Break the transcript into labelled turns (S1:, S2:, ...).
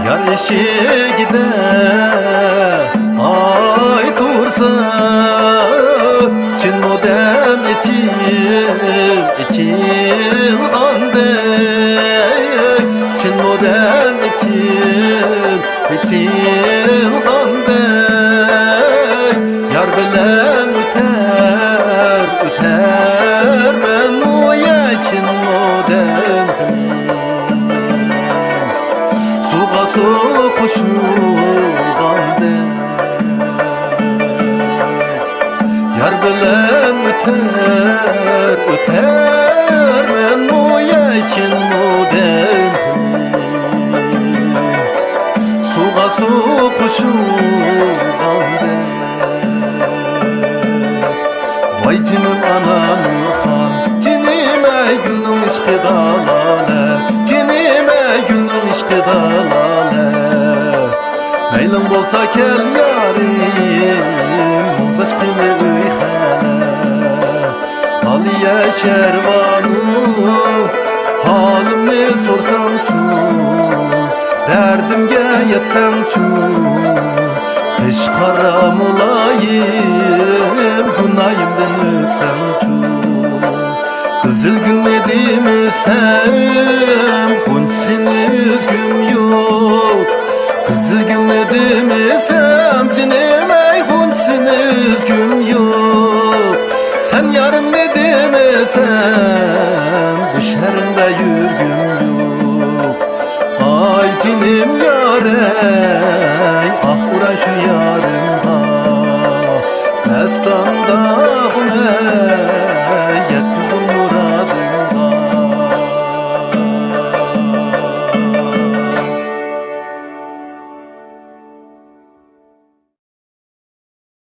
S1: Yar eşigide ay tursa Çin modern içilgande Çin modern içilgande Yar bilen üter ben uya Çin modern Suğa su koşulgandek Yar bilen üter men muya için mudem Suğa su koşulgandek Vay cinim anam han Cinime gülün işkı dalale Cinime gülün işkı dalale Meylin bolsa kel yarim Başkını üyhele Aliye şervanı Halimni sorsam çu Derdimge yetsem çu Peş karam olayım Günahimden ötsem çu Kızıl gün nedimsem Hunçsin üzgüm yok Kızıl gün nedimsem Cinime hunçsin üzgüm yok Sen yarım nedimsem Düşerimde yürgüm yok Ay cinim yarem